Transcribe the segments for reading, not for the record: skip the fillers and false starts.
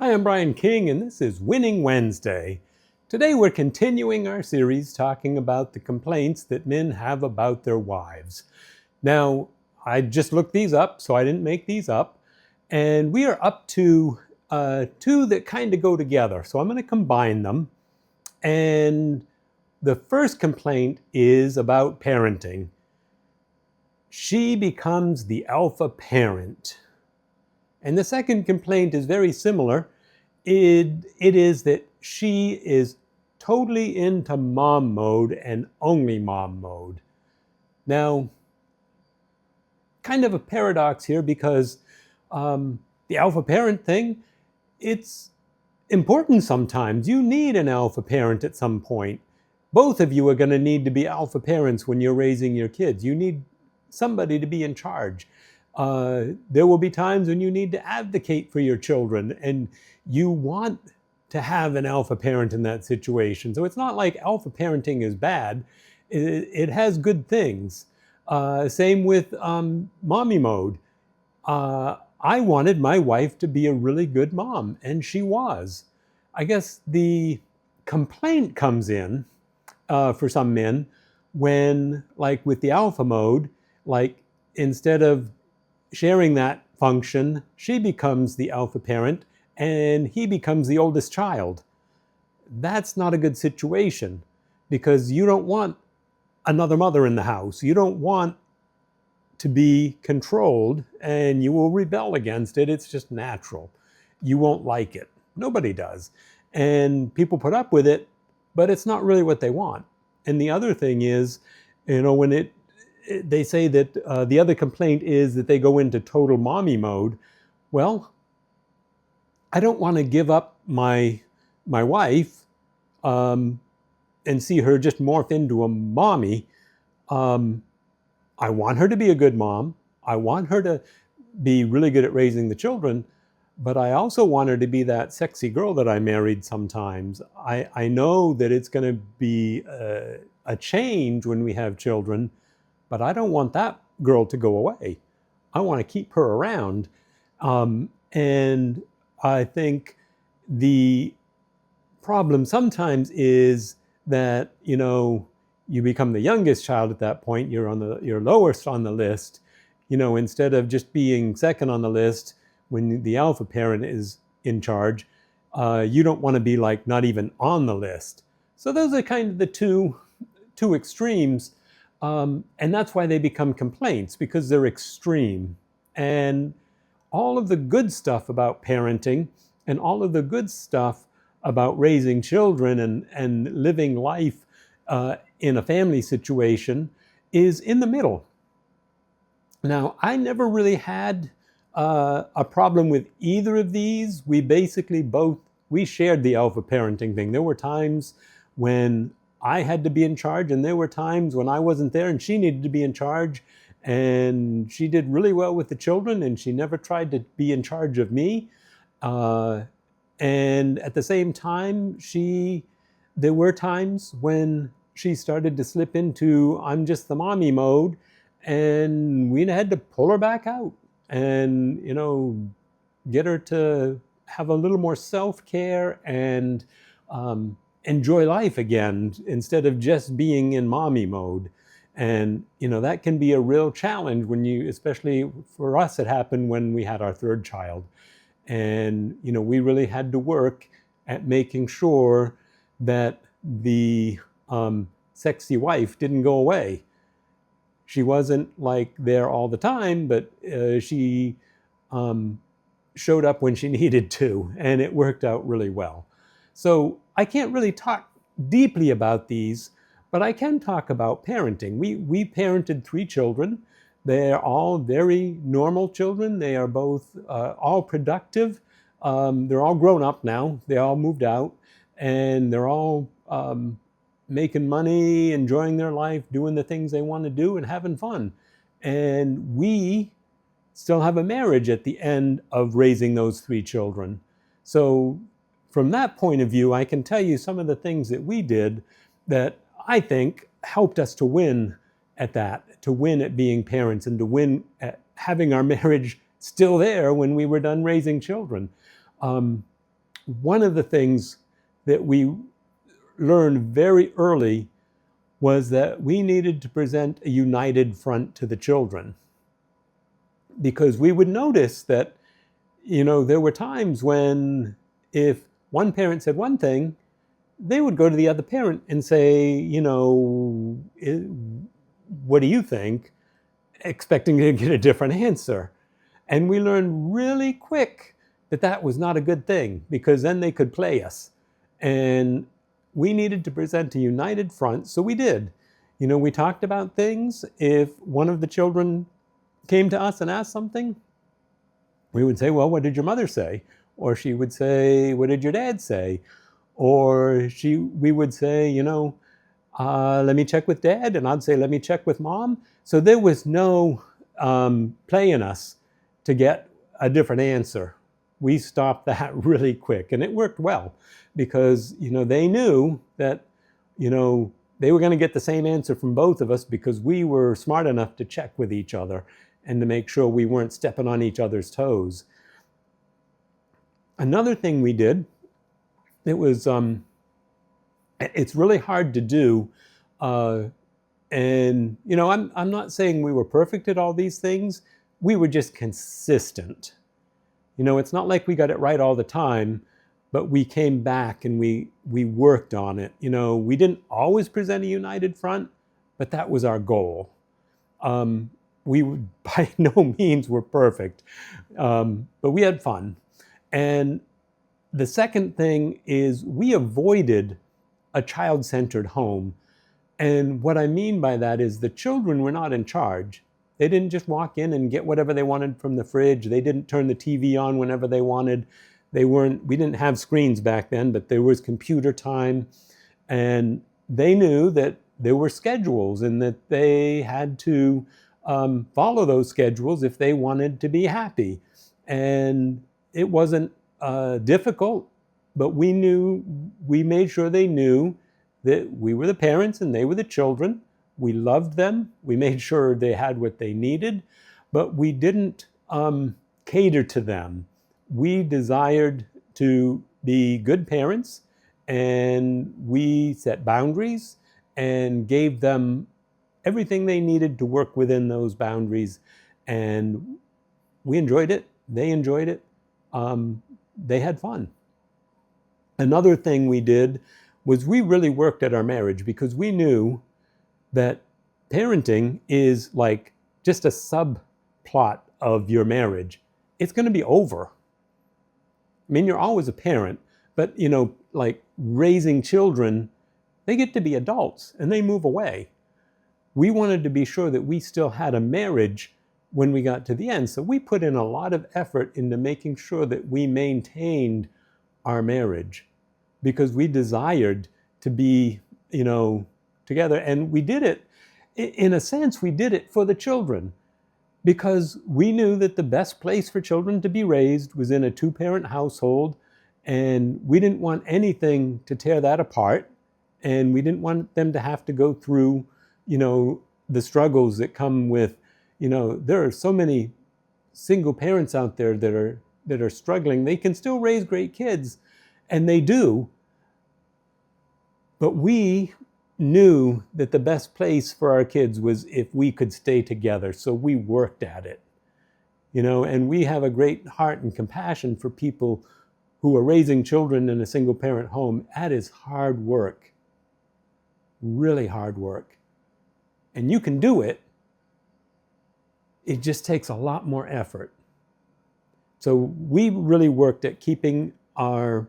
Hi, I'm Brian King, and this is Winning Wednesday. Today we're continuing our series talking about the complaints that men have about their wives. Now, I just looked these up, so I didn't make these up, and we are up to two that kind of go together. So I'm going to combine them. And the first complaint is about parenting. She becomes the alpha parent. And the second complaint is very similar. It is that she is totally into mom mode and only mom mode. Now, kind of a paradox here because the alpha parent thing, it's important sometimes. You need an alpha parent at some point. Both of you are going to need to be alpha parents when you're raising your kids. You need somebody to be in charge. There will be times when you need to advocate for your children, and you want to have an alpha parent in that situation. So it's not like alpha parenting is bad. It has good things. Same with mommy mode. I wanted my wife to be a really good mom, and she was. I guess the complaint comes in for some men when, like with the alpha mode, like instead of sharing that function, she becomes the alpha parent and he becomes the oldest child. That's not a good situation because you don't want another mother in the house. You don't want to be controlled, and you will rebel against it. It's just natural. You won't like it. Nobody does. And people put up with it, but it's not really what they want. And the other thing is, when they say that the other complaint is that they go into total mommy mode. Well, I don't want to give up my wife and see her just morph into a mommy. I want her to be a good mom. I want her to be really good at raising the children, but I also want her to be that sexy girl that I married sometimes. I know that it's going to be a change when we have children, but I don't want that girl to go away. I want to keep her around. And I think the problem sometimes is that, you become the youngest child at that point. You're lowest on the list. Instead of just being second on the list when the alpha parent is in charge, you don't want to be like not even on the list. So those are kind of the two extremes. And that's why they become complaints, because they're extreme. And all of the good stuff about parenting and all of the good stuff about raising children and living life in a family situation is in the middle. Now, I never really had a problem with either of these. We basically we shared the alpha parenting thing. There were times when I had to be in charge, and there were times when I wasn't there and she needed to be in charge. And she did really well with the children, and she never tried to be in charge of me. And at the same time, there were times when she started to slip into I'm just the mommy mode, and we had to pull her back out and, get her to have a little more self-care and enjoy life again instead of just being in mommy mode. And, that can be a real challenge especially for us, it happened when we had our third child. And, we really had to work at making sure that the sexy wife didn't go away. She wasn't like there all the time, but she showed up when she needed to, and it worked out really well. So I can't really talk deeply about these, but I can talk about parenting. We parented 3 children. They're all very normal children. They are both all productive. They're all grown up now. They all moved out, and they're all making money, enjoying their life, doing the things they want to do, and having fun. And we still have a marriage at the end of raising those 3 children. So from that point of view, I can tell you some of the things that we did that I think helped us to win at that, to win at being parents, and to win at having our marriage still there when we were done raising children. One of the things that we learned very early was that we needed to present a united front to the children, because we would notice that, there were times when if one parent said one thing, they would go to the other parent and say, what do you think? Expecting to get a different answer. And we learned really quick that that was not a good thing, because then they could play us. And we needed to present a united front, so we did. We talked about things. If one of the children came to us and asked something, we would say, well, what did your mother say? Or she would say, what did your dad say? Or we would say, let me check with dad, and I'd say, let me check with mom. So there was no playing us to get a different answer. We stopped that really quick, and it worked well, because they knew that they were going to get the same answer from both of us, because we were smart enough to check with each other and to make sure we weren't stepping on each other's toes. Another thing we did, it's really hard to do, and I'm not saying we were perfect at all these things. We were just consistent. It's not like we got it right all the time, but we came back and we worked on it. We didn't always present a united front, but that was our goal. We by no means were perfect, but we had fun. And the second thing is, we avoided a child-centered home. And what I mean by that is, the children were not in charge. They didn't just walk in and get whatever they wanted from the fridge. They didn't turn the TV on whenever they wanted. We didn't have screens back then, but there was computer time. And they knew that there were schedules, and that they had to follow those schedules if they wanted to be happy. And it wasn't difficult, but we made sure they knew that we were the parents and they were the children. We loved them. We made sure they had what they needed, but we didn't cater to them. We desired to be good parents, and we set boundaries and gave them everything they needed to work within those boundaries. And we enjoyed it. They enjoyed it. They had fun. Another thing we did was, we really worked at our marriage, because we knew that parenting is like just a subplot of your marriage. It's going to be over. I mean, you're always a parent, but like raising children, they get to be adults and they move away. We wanted to be sure that we still had a marriage when we got to the end. So we put in a lot of effort into making sure that we maintained our marriage, because we desired to be, together. And we did it, in a sense, we did it for the children, because we knew that the best place for children to be raised was in a two-parent household, and we didn't want anything to tear that apart, and we didn't want them to have to go through, the struggles that come with, there are so many single parents out there that are struggling. They can still raise great kids, and they do, but we knew that the best place for our kids was if we could stay together. So we worked at it, and we have a great heart and compassion for people who are raising children in a single parent home. That is hard work, really hard work. And you can do it. It just takes a lot more effort. So we really worked at keeping our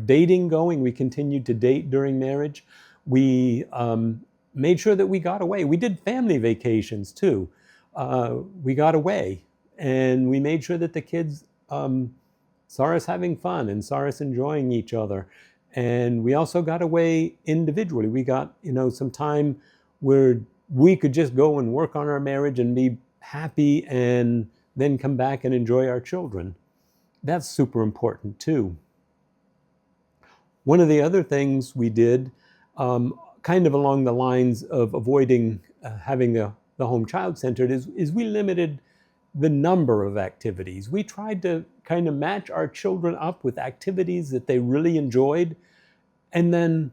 dating going. We continued to date during marriage. We made sure that we got away. We did family vacations too. We got away, and we made sure that the kids saw us having fun and saw us enjoying each other. And we also got away individually. We got, some time where we could just go and work on our marriage and be happy, and then come back and enjoy our children. That's super important too. One of the other things we did, kind of along the lines of avoiding having the home child-centered, is we limited the number of activities. We tried to kind of match our children up with activities that they really enjoyed, and then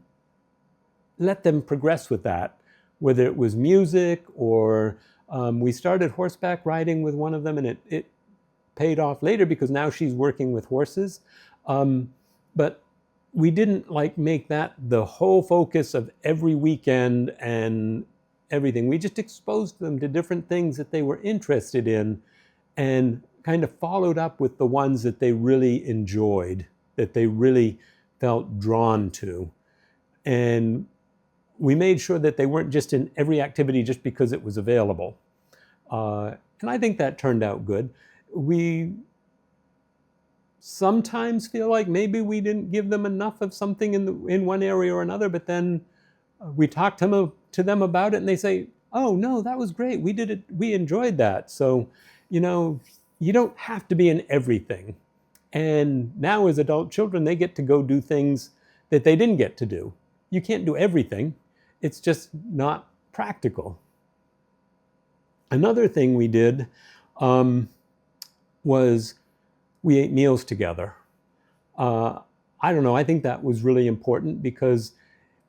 let them progress with that, whether it was music or we started horseback riding with one of them, and it paid off later because now she's working with horses. But we didn't like make that the whole focus of every weekend and everything. We just exposed them to different things that they were interested in and kind of followed up with the ones that they really enjoyed, that they really felt drawn to. And we made sure that they weren't just in every activity just because it was available. And I think that turned out good. We sometimes feel like maybe we didn't give them enough of something in one area or another, but then we talk to them about it and they say, oh no, that was great, we did it, we enjoyed that. So, you don't have to be in everything. And now as adult children, they get to go do things that they didn't get to do. You can't do everything. It's just not practical. Another thing we did was we ate meals together. I don't know, I think that was really important because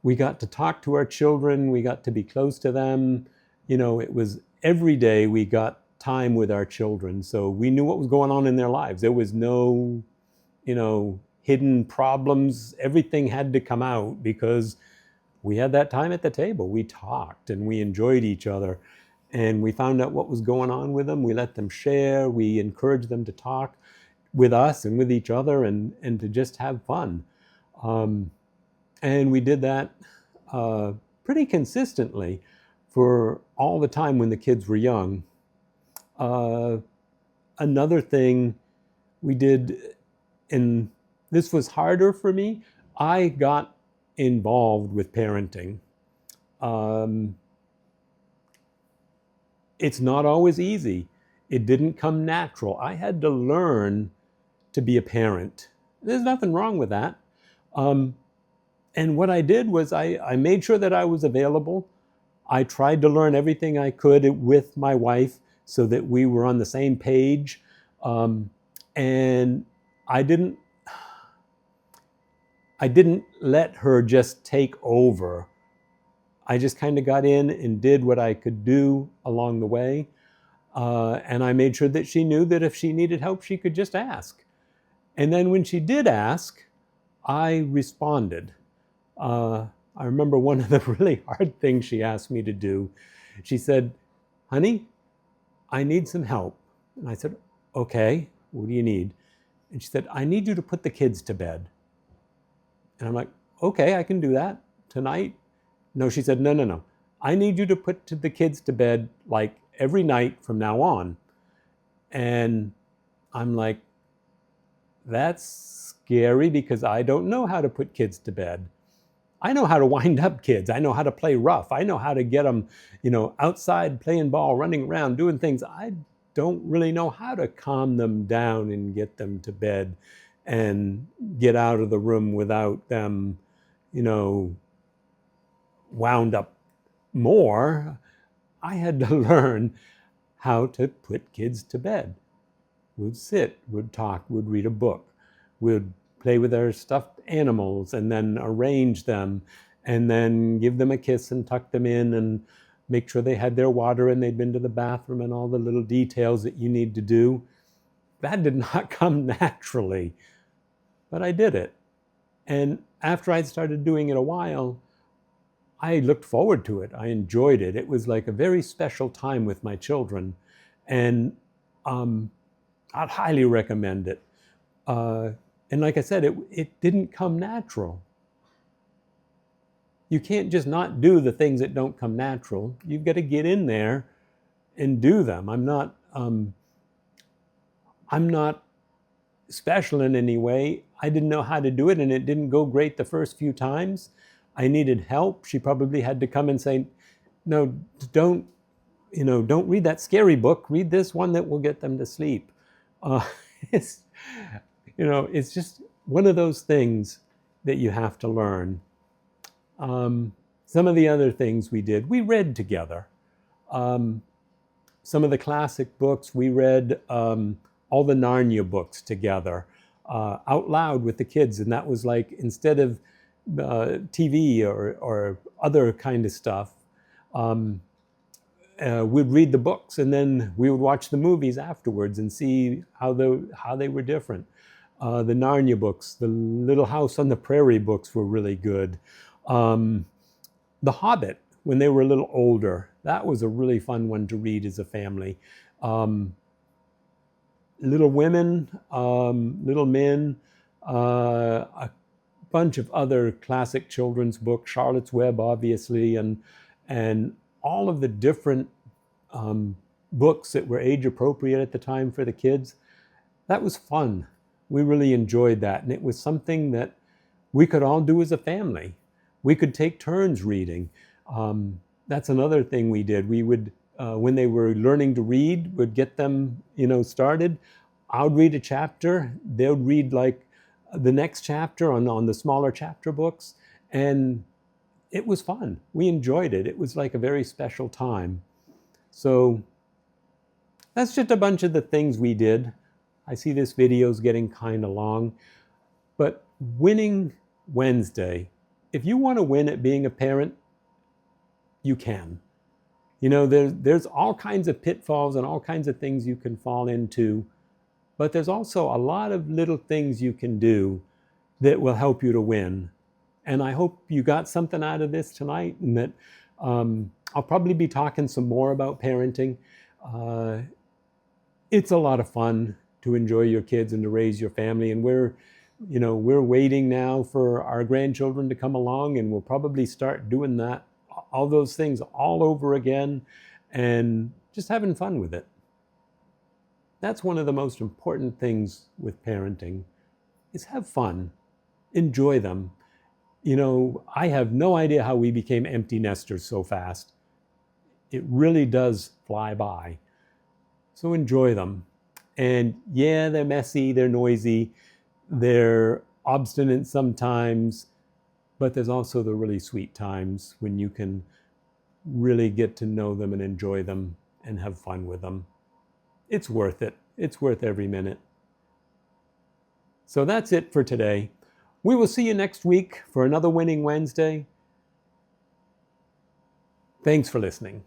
we got to talk to our children, we got to be close to them. It was every day we got time with our children, so we knew what was going on in their lives. There was no, hidden problems. Everything had to come out because we had that time at the table. We talked and we enjoyed each other, and we found out what was going on with them. We let them share. We encouraged them to talk with us and with each other and to just have fun. And we did that pretty consistently for all the time when the kids were young. Another thing we did, and this was harder for me, I got involved with parenting. It's not always easy. It didn't come natural. I had to learn to be a parent. There's nothing wrong with that. And what I did was I made sure that I was available. I tried to learn everything I could with my wife so that we were on the same page. And I didn't let her just take over. I just kind of got in and did what I could do along the way. And I made sure that she knew that if she needed help, she could just ask. And then when she did ask, I responded. I remember one of the really hard things she asked me to do. She said, honey, I need some help. And I said, okay, what do you need? And she said, I need you to put the kids to bed. And I'm like, okay, I can do that tonight. No, she said, no. I need you to put the kids to bed like every night from now on. And I'm like, that's scary because I don't know how to put kids to bed. I know how to wind up kids. I know how to play rough. I know how to get them, outside playing ball, running around, doing things. I don't really know how to calm them down and get them to bed and get out of the room without them, wound up more. I had to learn how to put kids to bed. We'd sit, we'd talk, we'd read a book, we'd play with our stuffed animals and then arrange them and then give them a kiss and tuck them in and make sure they had their water and they'd been to the bathroom and all the little details that you need to do. That did not come naturally, but I did it. And after I'd started doing it a while, I looked forward to it. I enjoyed it. It was like a very special time with my children. And I'd highly recommend it. And like I said, it didn't come natural. You can't just not do the things that don't come natural. You've got to get in there and do them. I'm not special in any way. I didn't know how to do it, and it didn't go great the first few times. I needed help. She probably had to come and say, no, don't read that scary book. Read this one that will get them to sleep. It's just one of those things that you have to learn. Some of the other things we did, we read together. some of the classic books. We read all the Narnia books together out loud with the kids. And that was like, instead of TV or other kind of stuff, we'd read the books and then we would watch the movies afterwards and see how they were different. The Narnia books, the Little House on the Prairie books were really good. The Hobbit, when they were a little older, that was a really fun one to read as a family. Little Women, Little Men, a bunch of other classic children's books, Charlotte's Web, obviously, and all of the different books that were age appropriate at the time for the kids. That was fun. We really enjoyed that. And it was something that we could all do as a family. We could take turns reading. That's another thing we did. We would, when they were learning to read, would get them, started. I would read a chapter. They would read like the next chapter on the smaller chapter books. And it was fun. We enjoyed it. It was like a very special time. So that's just a bunch of the things we did. I see this video's getting kind of long, but Winning Wednesday, if you want to win at being a parent, you can. There's all kinds of pitfalls and all kinds of things you can fall into, but there's also a lot of little things you can do that will help you to win. And I hope you got something out of this tonight, and that I'll probably be talking some more about parenting. It's a lot of fun to enjoy your kids and to raise your family. And we're waiting now for our grandchildren to come along, and we'll probably start doing that, all those things all over again, and just having fun with it. That's one of the most important things with parenting, is have fun, enjoy them. I have no idea how we became empty nesters so fast. It really does fly by. So enjoy them. And yeah, they're messy, they're noisy, they're obstinate sometimes, but there's also the really sweet times when you can really get to know them and enjoy them and have fun with them. It's worth it. It's worth every minute. So that's it for today. We will see you next week for another Winning Wednesday. Thanks for listening.